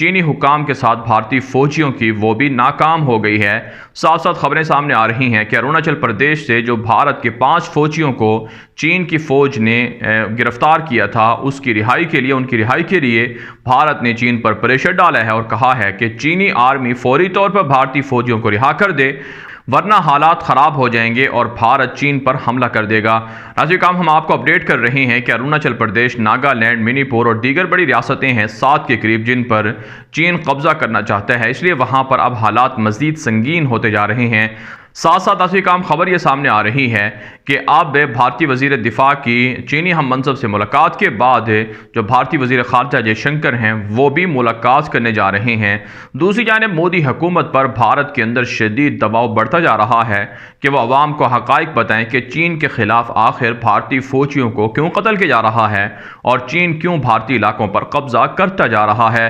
چینی حکام کے ساتھ بھارتی فوجیوں کی وہ بھی ناکام ہو گئی ہے۔ ساتھ ساتھ خبریں سامنے آ رہی ہیں کہ اروناچل پردیش سے جو بھارت کے 5 فوجیوں کو چین کی فوج نے گرفتار کیا تھا، ان کی رہائی کے لیے بھارت نے چین پر پریشر ڈالا ہے اور کہا ہے کہ چینی آرمی فوری طور پر بھارتی فوجیوں کو رہا کر دے، ورنہ حالات خراب ہو جائیں گے اور بھارت چین پر حملہ کر دے گا۔ ناظرین، ہم آپ کو اپڈیٹ کر رہے ہیں کہ اروناچل پردیش، ناگالینڈ، منی پور اور دیگر بڑی ریاستیں ہیں 7 کے قریب جن پر چین قبضہ کرنا چاہتا ہے، اس لیے وہاں پر اب حالات مزید سنگین ہوتے جا رہے ہیں۔ ساتھ ساتھ ناظرین، خبر یہ سامنے آ رہی ہے کہ اب بھارتی وزیر دفاع کی چینی ہم منصب سے ملاقات کے بعد جو بھارتی وزیر خارجہ جے شنکر ہیں وہ بھی ملاقات کرنے جا رہے ہیں۔ دوسری جانب مودی حکومت پر بھارت کے اندر شدید دباؤ بڑھتا جا رہا ہے کہ وہ عوام کو حقائق بتائیں کہ چین کے خلاف آخر بھارتی فوجیوں کو کیوں قتل کیا جا رہا ہے اور چین کیوں بھارتی علاقوں پر قبضہ کرتا جا رہا ہے۔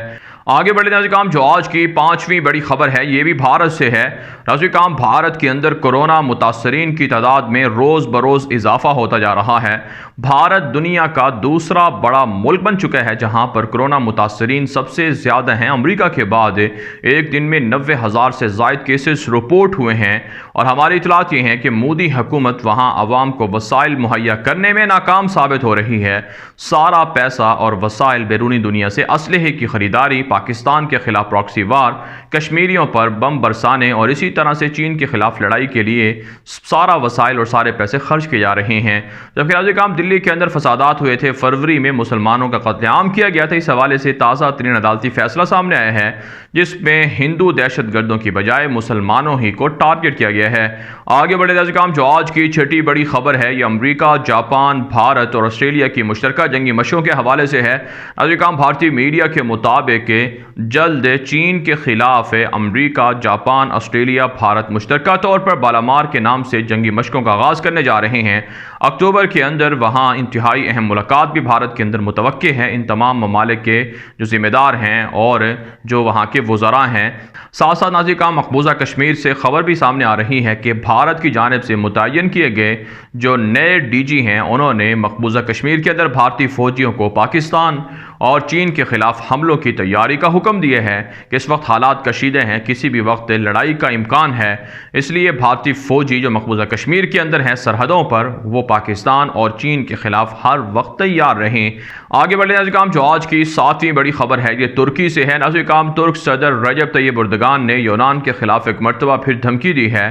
آگے بڑھے ناظرین، جو آج کی 5ویں بڑی خبر ہے یہ بھی بھارت سے ہے۔ ناظرین، بھارت کے اندر کورونا متاثرین کی تعداد میں روز بروز اضافہ ہوتا جا رہا ہے۔ بھارت دنیا کا دوسرا بڑا ملک بن چکا ہے جہاں پر کورونا متاثرین سب سے زیادہ ہیں۔ امریکہ کے بعد ایک دن میں 90,000 سے زائد کیسز رپورٹ ہوئے ہیں اور ہماری اطلاعات یہ ہیں کہ مودی حکومت وہاں عوام کو وسائل مہیا کرنے میں ناکام ثابت ہو رہی ہے۔ سارا پیسہ اور وسائل بیرونی دنیا سے اسلحے کی خریداری، پاکستان کے خلاف پراکسی وار، کشمیریوں پر بم برسانے اور اسی طرح سے چین کے خلاف لڑائی کے لیے سارا وسائل اور سارے پیسے خرچ کیے جا رہے ہیں۔ جبکہ ناظرین، دلی کے اندر فسادات ہوئے تھے، فروری میں مسلمانوں کا قتل عام کیا گیا تھا، اس حوالے سے تازہ ترین عدالتی فیصلہ سامنے آیا ہے جس میں ہندو دہشت گردوں کی بجائے مسلمانوں ہی کو ٹارگٹ کیا گیا ہے۔ آگے بڑھے ناظرین، جو آج کی 6ٹی بڑی خبر ہے یہ امریکہ، جاپان، بھارت اور آسٹریلیا کی مشترکہ جنگی مشقوں کے حوالے سے ہے۔ ناظرین، بھارتی میڈیا کے مطابق جلد چین کے خلاف امریکہ، جاپان، آسٹریلیا، بھارت مشترکہ طور پر بالامار کے نام سے جنگی مشقوں کا آغاز کرنے جا رہے ہیں۔ اکتوبر کے اندر وہاں انتہائی اہم ملاقات بھی بھارت کے اندر متوقع ہے ان تمام ممالک کے جو ذمہ دار ہیں اور جو وہاں کے وزراء ہیں۔ ساتھ ساتھ ناظرین، مقبوضہ کشمیر سے خبر بھی سامنے آ رہی ہے کہ بھارت کی جانب سے متعین کیے گئے جو نئے ڈی جی ہیں انہوں نے مقبوضہ کشمیر کے اندر بھارتی فوجیوں کو پاکستان اور چین کے خلاف حملوں کی تیاری کا حکم دیا ہے کہ اس وقت حالات کشیدہ ہیں، کسی بھی وقت لڑائی کا امکان ہے، اس لیے بھارتی فوجی جو مقبوضہ کشمیر کے اندر ہیں سرحدوں پر وہ پاکستان اور چین کے خلاف ہر وقت تیار رہیں۔ آگے بڑھے ناظرین، جو آج کی 7ویں بڑی خبر ہے یہ ترکی سے ہے۔ ناظرین، ترک صدر رجب طیب اردگان نے یونان کے خلاف ایک مرتبہ پھر دھمکی دی ہے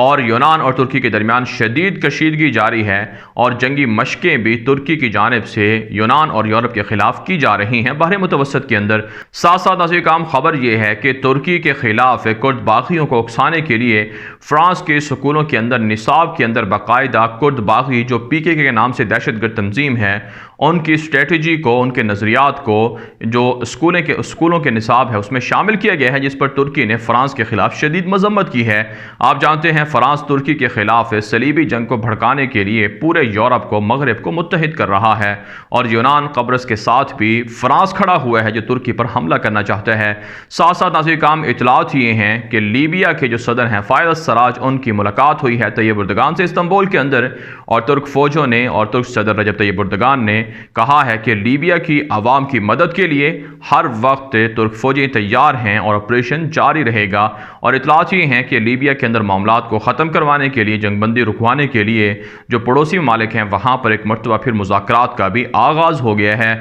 اور یونان اور ترکی کے درمیان شدید کشیدگی جاری ہے اور جنگی مشقیں بھی ترکی کی جانب سے یونان اور یورپ کے خلاف کی جا رہی ہیں بحر متوسط کے اندر۔ ساتھ ساتھ ناظرین، خبر یہ ہے کہ ترکی کے خلاف کرد باغیوں کو اکسانے کے لیے فرانس کے سکولوں کے اندر نصاب کے اندر باقاعدہ کرد باغی جو پی کے کے نام سے دہشت گرد تنظیم ہے ان کی اسٹریٹجی کو، ان کے نظریات کو جو اسکولوں کے نصاب ہے اس میں شامل کیا گیا ہے، جس پر ترکی نے فرانس کے خلاف شدید مذمت کی ہے۔ آپ جانتے ہیں فرانس ترکی کے خلاف صلیبی جنگ کو بھڑکانے کے لیے پورے یورپ کو، مغرب کو متحد کر رہا ہے اور یونان، قبرص کے ساتھ بھی فرانس کھڑا ہوا ہے جو ترکی پر حملہ کرنا چاہتا ہے۔ ساتھ ساتھ ناظرین، اطلاعات یہ ہیں کہ لیبیا کے جو صدر ہیں فائد السراج ان کی ملاقات ہوئی ہے طیب اردگان سے استنبول کے اندر اور ترک فوجوں نے اور ترک صدر رجب طیب اردگان نے کہا ہے کہ لیبیا کی عوام کی مدد کے لیے ہر وقت ترک فوجی تیار ہیں اور آپریشن جاری رہے گا۔ اور اطلاعات یہ ہیں کہ لیبیا کے اندر معاملات کو ختم کروانے کے لیے، جنگ بندی رکوانے کے لیے جو پڑوسی ممالک ہیں وہاں پر ایک مرتبہ پھر مذاکرات کا بھی آغاز ہو گیا ہے۔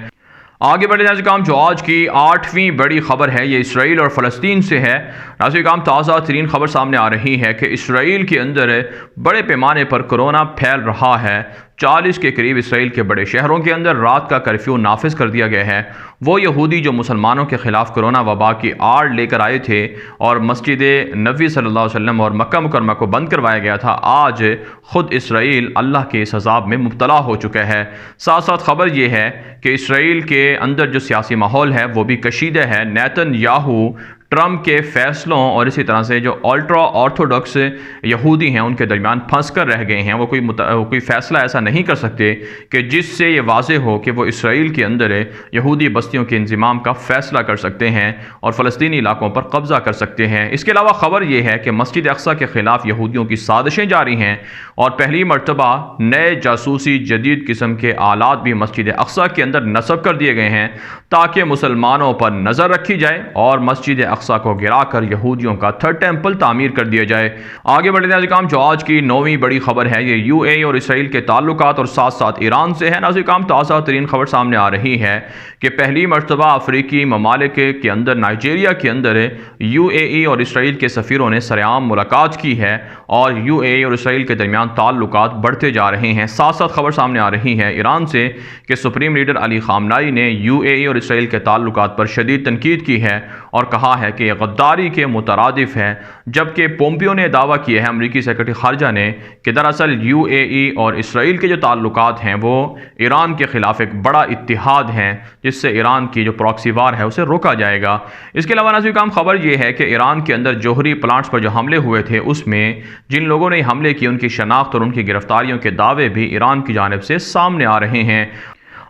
آگے بڑھے ناظرین، جو آج کی 8ویں بڑی خبر ہے یہ اسرائیل اور فلسطین سے ہے۔ ناظرین، تازہ ترین خبر سامنے آ رہی ہے کہ اسرائیل کے اندر بڑے پیمانے پر کورونا پھیل رہا ہے۔ 40 کے قریب اسرائیل کے بڑے شہروں کے اندر رات کا کرفیو نافذ کر دیا گیا ہے۔ وہ یہودی جو مسلمانوں کے خلاف کورونا وبا کی آڑ لے کر آئے تھے اور مسجد نبوی صلی اللہ علیہ وسلم اور مکہ مکرمہ کو بند کروایا گیا تھا، آج خود اسرائیل اللہ کے اس عذاب میں مبتلا ہو چکا ہے۔ ساتھ ساتھ خبر یہ ہے کہ اسرائیل کے اندر جو سیاسی ماحول ہے وہ بھی کشیدہ ہے۔ نیتن یاہو ٹرمپ کے فیصلوں اور اسی طرح سے جو الٹرا آرتھوڈاکس یہودی ہیں ان کے درمیان پھنس کر رہ گئے ہیں۔ وہ کوئی فیصلہ ایسا نہیں کر سکتے کہ جس سے یہ واضح ہو کہ وہ اسرائیل کے اندر یہودی بستیوں کے انضمام کا فیصلہ کر سکتے ہیں اور فلسطینی علاقوں پر قبضہ کر سکتے ہیں۔ اس کے علاوہ خبر یہ ہے کہ مسجد اقصی کے خلاف یہودیوں کی سازشیں جاری ہیں اور پہلی مرتبہ نئے جاسوسی جدید قسم کے آلات بھی مسجد اقصی کے اندر نصب کر دیے گئے ہیں تاکہ مسلمانوں پر نظر رکھی جائے اور مسجد اقصی کو گرا کر یہودیوں کا تھرڈ ٹیمپل تعمیر کر دیا جائے۔ آگے بڑھتے ہیں ناظرین، جو آج کی 9ویں بڑی خبر ہے یہ یو اے ای اور اسرائیل کے تعلقات اور ساتھ ساتھ ایران سے ہے۔ ناظرین، تازہ ترین خبر سامنے آ رہی ہے کہ پہلی مرتبہ افریقی ممالک کے اندر نائجیریا کے اندر یو اے ای اور اسرائیل کے سفیروں نے سرعام ملاقات کی ہے اور یو اے ای اور اسرائیل کے درمیان تعلقات بڑھتے جا رہے ہیں۔ ساتھ ساتھ خبر سامنے آ رہی ہے ایران سے کہ سپریم لیڈر علی خامنائی نے یو اے ای اور اسرائیل کے تعلقات پر شدید تنقید کی ہے اور کہا ہے کہ یہ غداری کے مترادف ہے، جبکہ پومپیو نے دعویٰ کیا ہے، امریکی سیکرٹری خارجہ نے، کہ دراصل یو اے ای اور اسرائیل کے جو تعلقات ہیں وہ ایران کے خلاف ایک بڑا اتحاد ہیں جس سے ایران کی جو پراکسی وار ہے اسے روکا جائے گا۔ اس کے علاوہ ناظرین، خبر یہ ہے کہ ایران کے اندر جوہری پلانٹس پر جو حملے ہوئے تھے اس میں جن لوگوں نے حملے کی ان کی شناخت اور ان کی گرفتاریوں کے دعوے بھی ایران کی جانب سے سامنے آ رہے ہیں۔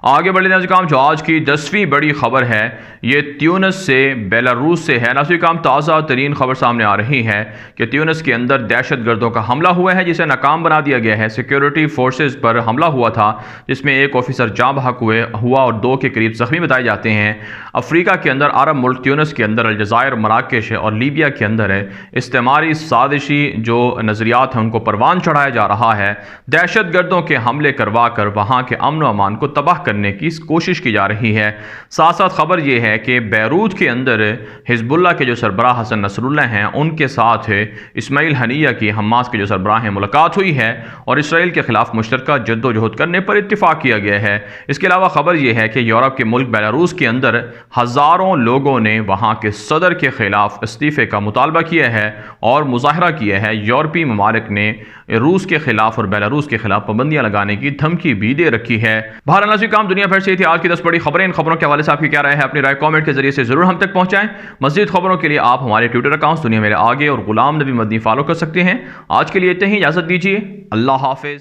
آگے بڑھتے ہیں ناظرین، جو آج کی 10ویں بڑی خبر ہے یہ تیونس سے بیلاروس سے ہے۔ ناظرین، تازہ ترین خبر سامنے آ رہی ہے کہ تیونس کے اندر دہشت گردوں کا حملہ ہوا ہے جسے ناکام بنا دیا گیا ہے۔ سیکیورٹی فورسز پر حملہ ہوا تھا جس میں ایک آفیسر جاں بحق ہوا اور 2 کے قریب زخمی بتائے جاتے ہیں۔ افریقہ کے اندر عرب ملک تیونس کے اندر الجزائر، مراکش اور لیبیا کے اندر استعماری سازشی جو نظریات ہیں ان کو پروان چڑھایا جا رہا ہے۔ دہشت گردوں کے حملے کروا کر وہاں کے امن و امان کو تباہ کرنے کی کوشش کی جا رہی ہے۔ ساتھ ساتھ خبر یہ ہے کہ بیروت کے اندر حزب اللہ کے جو سربراہ حسن نصر اللہ ہیں ان کے ساتھ اسماعیل ہنیہ کی حماس کے جو سربراہ ہیں ملاقات ہوئی ہے اور اسرائیل کے خلاف مشترکہ جد و جہد کرنے پر اتفاق کیا گیا ہے۔ اس کے علاوہ خبر یہ ہے کہ یورپ کے ملک بیلاروس کے اندر ہزاروں لوگوں نے وہاں کے صدر کے خلاف استعفے کا مطالبہ کیا ہے اور مظاہرہ کیا ہے۔ یورپی ممالک نے روس کے خلاف اور بیلاروس کے خلاف پابندیاں لگانے کی دھمکی بھی دے رکھی ہے۔ بہرحال ناظرین، دنیا بھر سے تھی آج کی 10 بڑی خبریں۔ ان خبروں کے حوالے سے آپ کی کیا رائے ہے؟ اپنی رائے کامنٹ کے ذریعے سے ضرور ہم تک پہنچائیں۔ مزید خبروں کے لیے آپ ہمارے ٹویٹر اکاؤنٹس دنیا میرے آگے اور غلام نبی مدنی فالو کر سکتے ہیں۔ آج کے لیے اتنا ہی، اجازت دیجیے، اللہ حافظ۔